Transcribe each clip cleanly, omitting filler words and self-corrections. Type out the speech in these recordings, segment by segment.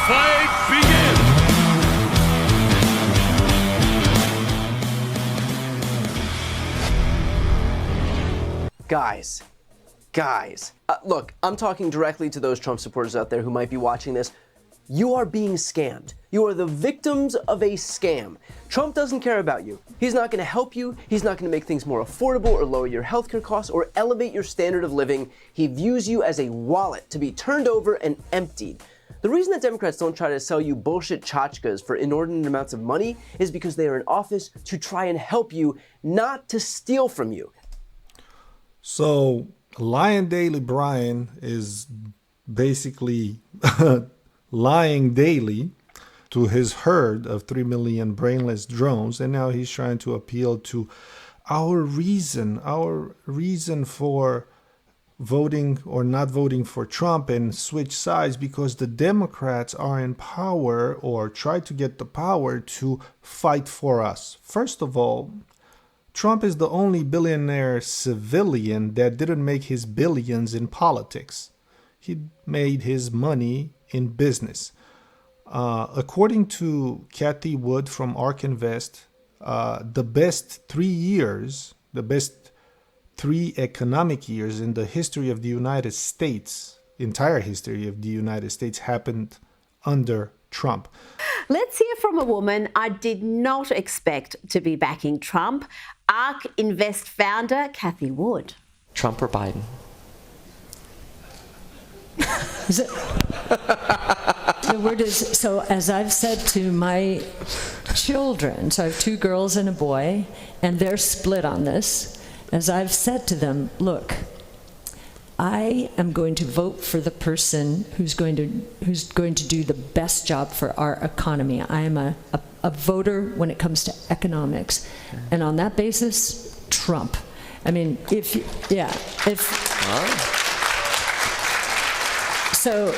fight begins. Guys, look, I'm talking directly to those Trump supporters out there who might be watching this. You are being scammed. You are the victims of a scam. Trump doesn't care about you. He's not going to help you. He's not going to make things more affordable or lower your healthcare costs or elevate your standard of living. He views you as a wallet to be turned over and emptied. The reason that Democrats don't try to sell you bullshit tchotchkes for inordinate amounts of money is because they are in office to try and help you, not to steal from you. So Lion Daily Brian is basically lying daily to his herd of 3 million brainless drones, and now he's trying to appeal to our reason for voting or not voting for Trump and switch sides because the Democrats are in power or try to get the power to fight for us. First of all, Trump is the only billionaire civilian that didn't make his billions in politics. He made his money in business. According to Kathy Wood from ARK Invest, the best 3 economic years in the history of the United States, entire history of the United States, happened under Trump. Let's hear from a woman I did not expect to be backing Trump, ARK Invest founder Kathy Wood. Trump or Biden? So as I've said to my children, so I have 2 girls and a boy, and they're split on this. As I've said to them, look, I am going to vote for the person who's going to do the best job for our economy. I am a voter when it comes to economics, and on that basis, Trump. I mean, So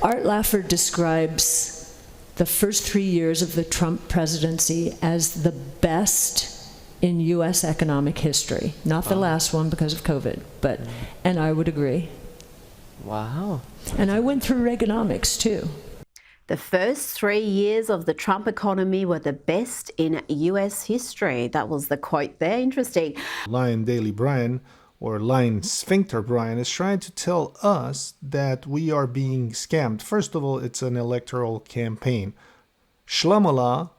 Art Laffer describes the first 3 years of the Trump presidency as the best in U.S. economic history. Not the last one because of COVID, and I would agree. Wow. And I went through Reaganomics too. The first 3 years of the Trump economy were the best in U.S. history. That was the quote there. Interesting. Lion Daily Brian, or Lion Sphincter Brian, is trying to tell us that we are being scammed. First of all, it's an electoral campaign. Shlomola,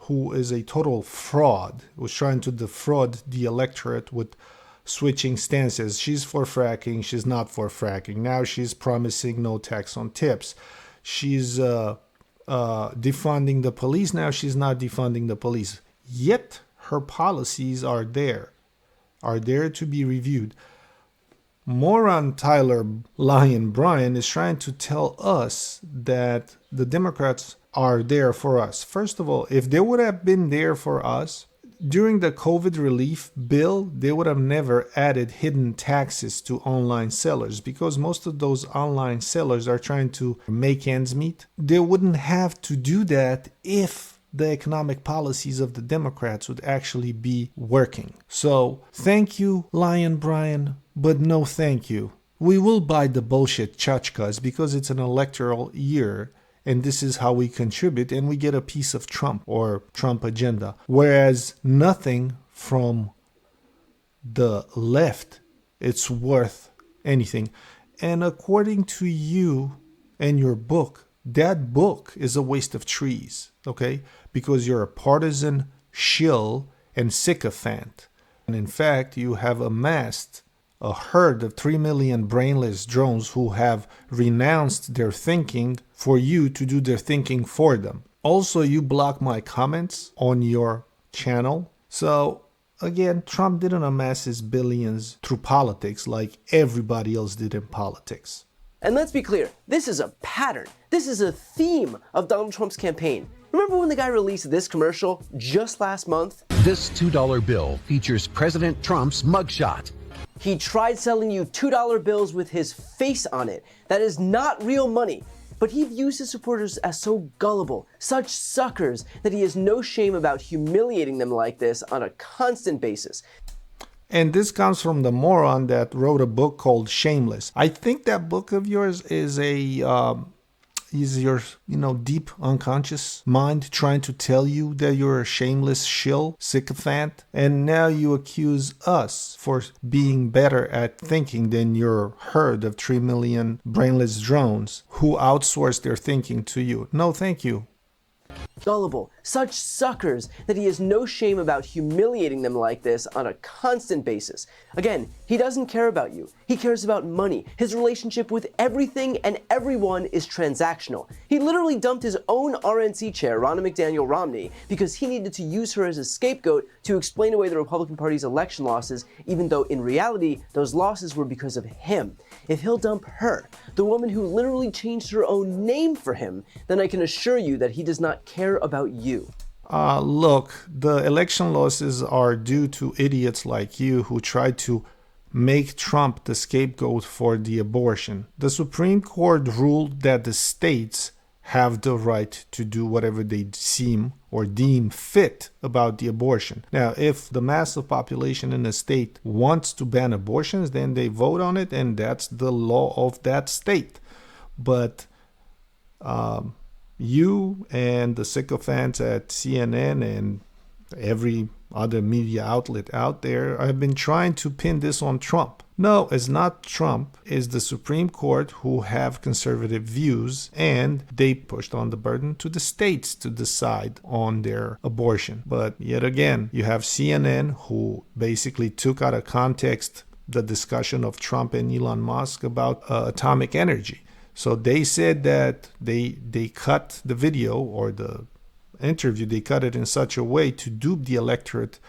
who is a total fraud, was trying to defraud the electorate with switching stances. She's for fracking, she's not for fracking. Now she's promising no tax on tips. She's defunding the police. Now she's not defunding the police. Yet her policies are there to be reviewed. Moron Tyler Lion Brian is trying to tell us that the Democrats are there for us. First of all, if they would have been there for us during the COVID relief bill, they would have never added hidden taxes to online sellers because most of those online sellers are trying to make ends meet. They wouldn't have to do that if the economic policies of the Democrats would actually be working. So thank you, Lion Brian, but no thank you. We will buy the bullshit tchotchkes because it's an electoral year. And this is how we contribute, and we get a piece of Trump or Trump agenda. Whereas nothing from the left, it's worth anything. And according to you and your book, that book is a waste of trees, okay? Because you're a partisan shill and sycophant. And in fact, you have amassed a herd of 3 million brainless drones who have renounced their thinking for you to do their thinking for them. Also, you block my comments on your channel. So again, Trump didn't amass his billions through politics like everybody else did in politics. And let's be clear, this is a pattern. This is a theme of Donald Trump's campaign. Remember when the guy released this commercial just last month? This $2 bill features President Trump's mugshot. He tried selling you $2 bills with his face on it. That is not real money. But he views his supporters as so gullible, such suckers, that he has no shame about humiliating them like this on a constant basis. And this comes from the moron that wrote a book called Shameless. I think that book of yours is a is your, deep unconscious mind trying to tell you that you're a shameless shill, sycophant? And now you accuse us for being better at thinking than your herd of 3 million brainless drones who outsource their thinking to you. No, thank you. Gullible, such suckers that he has no shame about humiliating them like this on a constant basis. Again, he doesn't care about you. He cares about money. His relationship with everything and everyone is transactional. He literally dumped his own RNC chair, Ronna McDaniel Romney, because he needed to use her as a scapegoat to explain away the Republican Party's election losses, even though in reality, those losses were because of him. If he'll dump her, the woman who literally changed her own name for him, then I can assure you that he does not care about you. Look, the election losses are due to idiots like you who try to make Trump the scapegoat for the abortion. The Supreme Court ruled that the states have the right to do whatever they deem fit about the abortion. Now, if the massive population in a state wants to ban abortions, then they vote on it, and that's the law of that state. But you and the sycophants at CNN and every other media outlet out there have been trying to pin this on Trump. No, it's not Trump. It's the Supreme Court who have conservative views, and they pushed on the burden to the states to decide on their abortion. But yet again, you have CNN who basically took out of context the discussion of Trump and Elon Musk about atomic energy. So they said that they cut the video or the interview, they cut it in such a way to dupe the electorate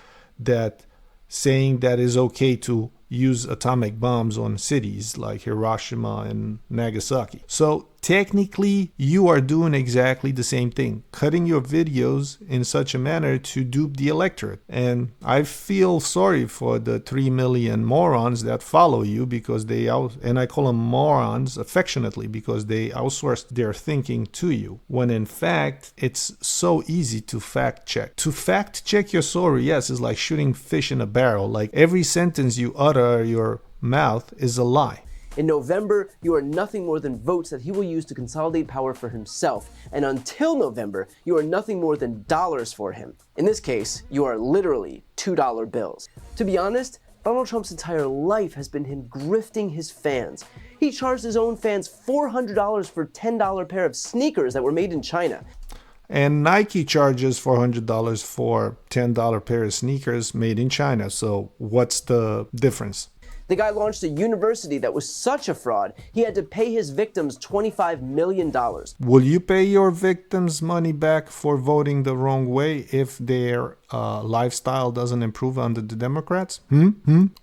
that saying that it's okay to use atomic bombs on cities like Hiroshima and Nagasaki. So technically, you are doing exactly the same thing, cutting your videos in such a manner to dupe the electorate. And I feel sorry for the 3 million morons that follow you because and I call them morons affectionately because they outsourced their thinking to you, when in fact, it's so easy to fact check. To fact check your story, yes, is like shooting fish in a barrel. Like every sentence you utter out of your mouth is a lie. In November, you are nothing more than votes that he will use to consolidate power for himself. And until November, you are nothing more than dollars for him. In this case, you are literally $2 bills. To be honest, Donald Trump's entire life has been him grifting his fans. He charged his own fans $400 for a $10 pair of sneakers that were made in China. And Nike charges $400 for $10 pair of sneakers made in China. So what's the difference? The guy launched a university that was such a fraud, he had to pay his victims $25 million. Will you pay your victims money back for voting the wrong way if their lifestyle doesn't improve under the Democrats?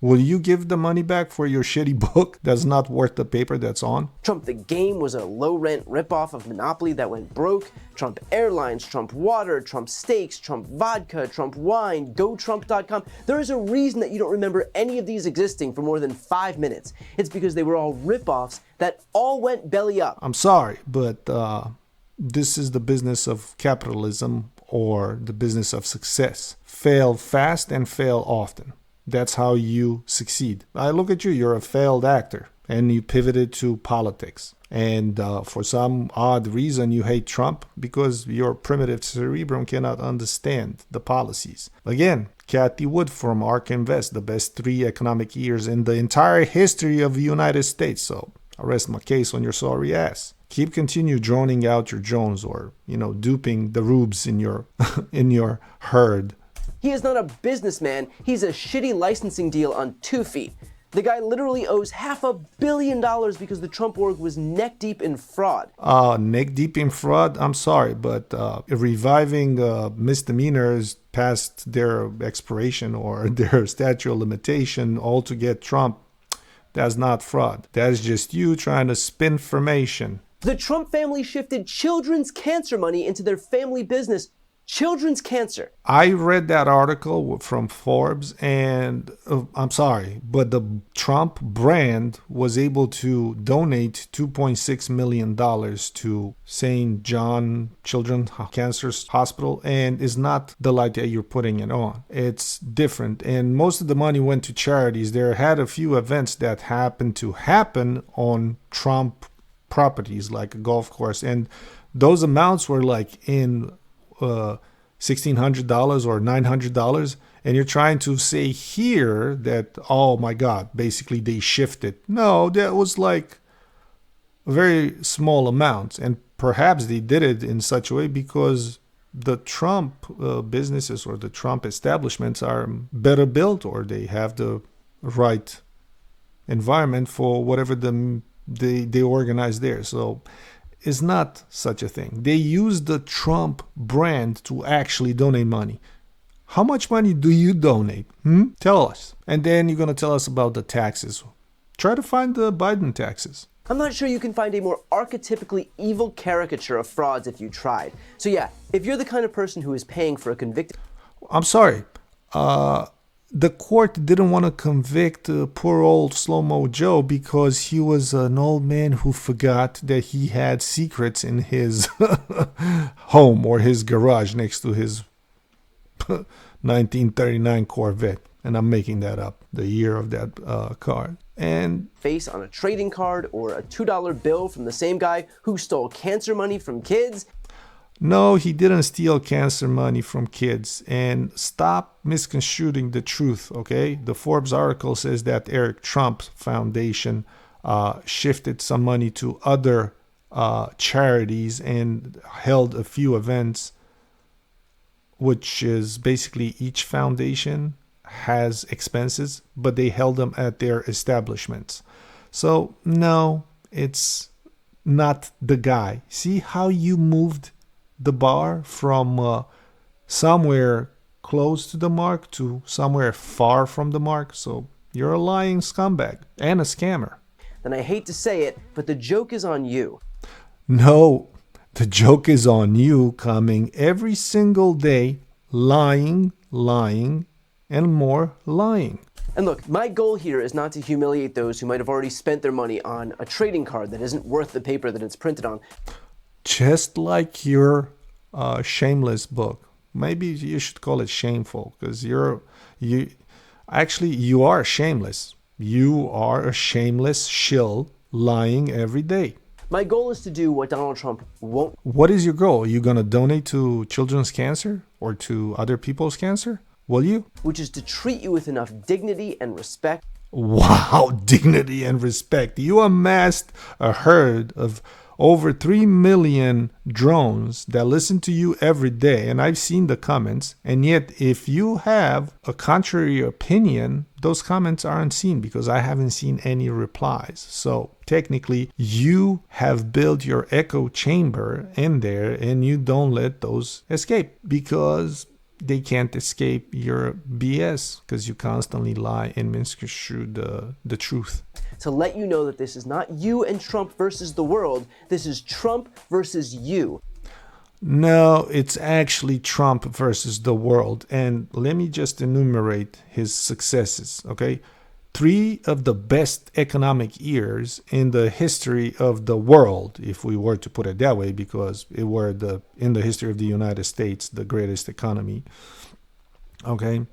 Will you give the money back for your shitty book that's not worth the paper that's on? Trump the Game was a low-rent ripoff of Monopoly that went broke. Trump Airlines, Trump Water, Trump Steaks, Trump Vodka, Trump Wine, GoTrump.com. There is a reason that you don't remember any of these existing for more than 5 minutes. It's because they were all ripoffs that all went belly up. I'm sorry, but this is the business of capitalism or the business of success. Fail fast and fail often. That's how you succeed. I look at you, you're a failed actor, and you pivoted to politics. And for some odd reason, you hate Trump because your primitive cerebrum cannot understand the policies. Again, Kathy Wood from ARK Invest, the best 3 economic years in the entire history of the United States. So I rest my case on your sorry ass. Continue droning out your Jones or, duping the rubes in your in your herd. He is not a businessman. He's a shitty licensing deal on 2 feet. The guy literally owes $500 million because the Trump org was neck deep in fraud. Neck deep in fraud? I'm sorry, but reviving misdemeanors past their expiration or their statute of limitation all to get Trump, that's not fraud. That's just you trying to spin information. The Trump family shifted children's cancer money into their family business. Children's cancer. I read that article from Forbes and I'm sorry, but the Trump brand was able to donate $2.6 million to St. John Children's Cancer Hospital, and it's not the light that you're putting it on. It's different, and most of the money went to charities. There had a few events that happened to happen on Trump properties like a golf course, and those amounts were like in $1,600 or $900, and you're trying to say here that, oh my God, basically they shifted. No, that was like a very small amounts, and perhaps they did it in such a way because the Trump businesses or the Trump establishments are better built, or they have the right environment for whatever they organize there. So it's not such a thing. They use the Trump brand to actually donate money. How much money do you donate? Tell us. And then you're going to tell us about the taxes. Try to find the Biden taxes. I'm not sure you can find a more archetypically evil caricature of frauds if you tried. So yeah, if you're the kind of person who is paying for a convicted... I'm sorry. The court didn't want to convict poor old Slow-Mo Joe because he was an old man who forgot that he had secrets in his home or his garage next to his 1939 Corvette. And I'm making that up, the year of that car. And face on a trading card or a $2 bill from the same guy who stole cancer money from kids. No, he didn't steal cancer money from kids. And stop misconstruing the truth, okay? The Forbes article says that Eric Trump's foundation shifted some money to other charities and held a few events, which is basically each foundation has expenses, but they held them at their establishments. So no, it's not the guy. See how you moved the bar from somewhere close to the mark to somewhere far from the mark? So you're a lying scumbag and a scammer. Then I hate to say it, but the joke is on you. No, the joke is on you, coming every single day, lying, and more lying. And look, my goal here is not to humiliate those who might have already spent their money on a trading card that isn't worth the paper that it's printed on. Just like your shameless book. Maybe you should call it shameful, because you are shameless. You are a shameless shill lying every day. My goal is to do what Donald Trump won't. What is your goal? Are you going to donate to children's cancer or to other people's cancer? Will you? Which is to treat you with enough dignity and respect. Wow, dignity and respect. You amassed a herd of over 3 million drones that listen to you every day, and I've seen the comments, and yet if you have a contrary opinion, those comments aren't seen because I haven't seen any replies. So technically you have built your echo chamber in there, and you don't let those escape because they can't escape your BS, because you constantly lie and misconstrue the truth. To let you know that this is not you and Trump versus the world. This is Trump versus you. No, it's actually Trump versus the world. And let me just enumerate his successes, okay? 3 of the best economic years in the history of the world, if we were to put it that way, because it were in the history of the United States, the greatest economy. Okay.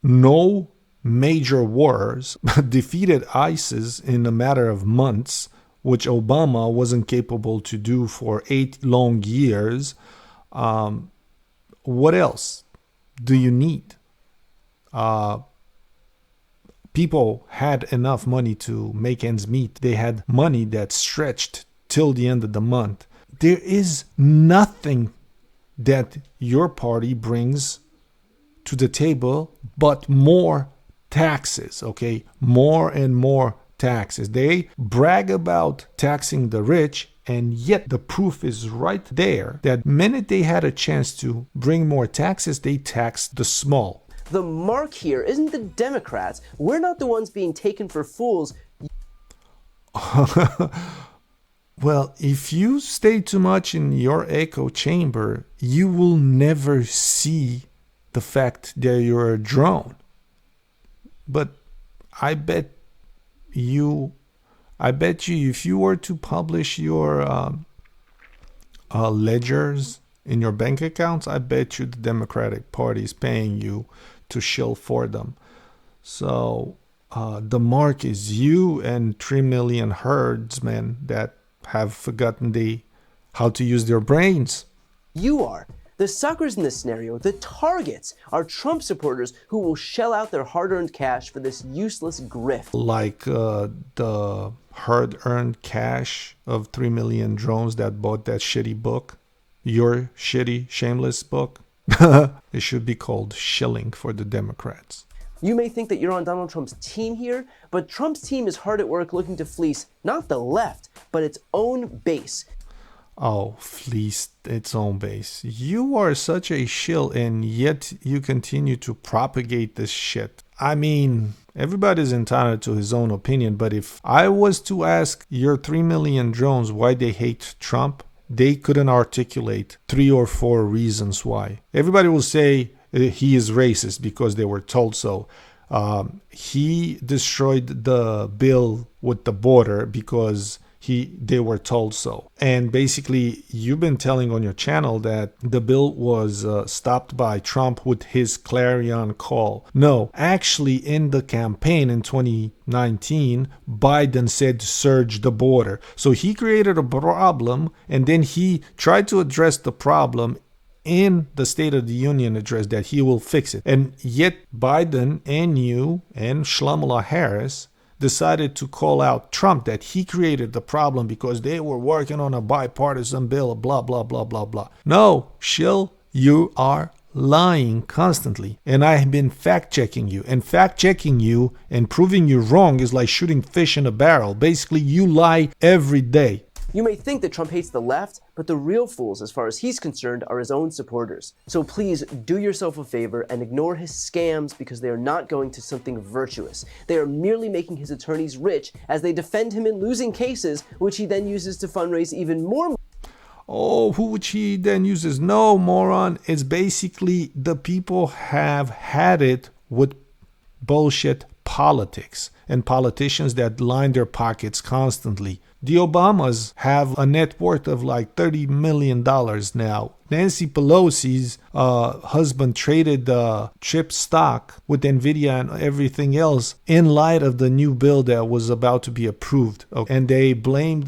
No major wars, defeated ISIS in a matter of months, which Obama wasn't capable to do for 8 long years. What else do you need? People had enough money to make ends meet. They had money that stretched till the end of the month. There is nothing that your party brings to the table but more taxes, okay? More and more taxes. They brag about taxing the rich, and yet the proof is right there that the minute they had a chance to bring more taxes, they taxed the small. The mark here isn't the Democrats. We're not the ones being taken for fools. Well, if you stay too much in your echo chamber, you will never see the fact that you're a drone. But I bet you if you were to publish your ledgers in your bank accounts, I bet you the Democratic Party is paying you to shill for them. So The mark is you and 3 million herdsmen that have forgotten how to use their brains. You are. The suckers in this scenario, the targets, are Trump supporters who will shell out their hard-earned cash for this useless grift. Like the hard-earned cash of 3 million drones that bought that shitty book. Your shitty, shameless book. It should be called shilling for the Democrats. You may think that you're on Donald Trump's team here, but Trump's team is hard at work looking to fleece not the left, but its own base. Oh, fleeced its own base. You are such a shill, and yet you continue to propagate this shit. I mean, everybody's entitled to his own opinion, but if I was to ask your 3 million drones why they hate Trump, they couldn't articulate 3 or 4 reasons why. Everybody will say he is racist because they were told so. He destroyed the bill with the border because they were told so. And basically, you've been telling on your channel that the bill was stopped by Trump with his clarion call. No, actually, in the campaign in 2019, Biden said surge the border. So he created a problem, and then he tried to address the problem in the State of the Union address that he will fix it. And yet Biden and you and Shlamala Harris decided to call out Trump that he created the problem because they were working on a bipartisan bill, blah, blah, blah, blah, blah. No, shill, you are lying constantly. And I have been fact-checking you. And fact-checking you and proving you wrong is like shooting fish in a barrel. Basically, you lie every day. You may think that Trump hates the left, but the real fools, as far as he's concerned, are his own supporters. So please do yourself a favor and ignore his scams because they are not going to something virtuous. They are merely making his attorneys rich as they defend him in losing cases, which he then uses to fundraise even more. Oh, which he then uses? No, moron. It's basically the people have had it with bullshit politics and politicians that line their pockets constantly. The Obamas have a net worth of like $30 million now. Nancy Pelosi's husband traded chip stock with Nvidia and everything else in light of the new bill that was about to be approved. And they blamed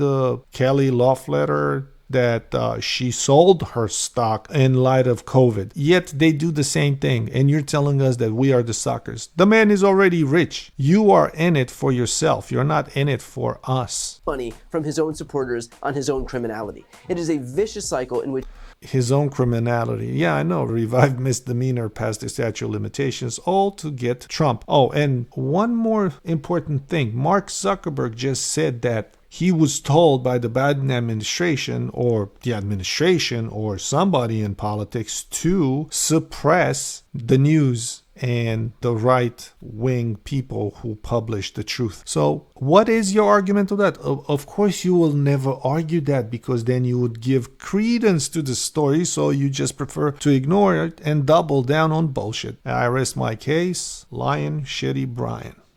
Kelly Loeffler that she sold her stock in light of COVID. Yet they do the same thing. And you're telling us that we are the suckers. The man is already rich. You are in it for yourself. You're not in it for us. Money from his own supporters on his own criminality. It is a vicious cycle in which his own criminality. Yeah, I know. Revived misdemeanor past the statute of limitations, all to get Trump. Oh, and one more important thing. Mark Zuckerberg just said that he was told by the Biden administration or the administration or somebody in politics to suppress the news and the right-wing people who publish the truth. So what is your argument to that? Of course, you will never argue that because then you would give credence to the story. So you just prefer to ignore it and double down on bullshit. I rest my case. Lion Shitty Brian.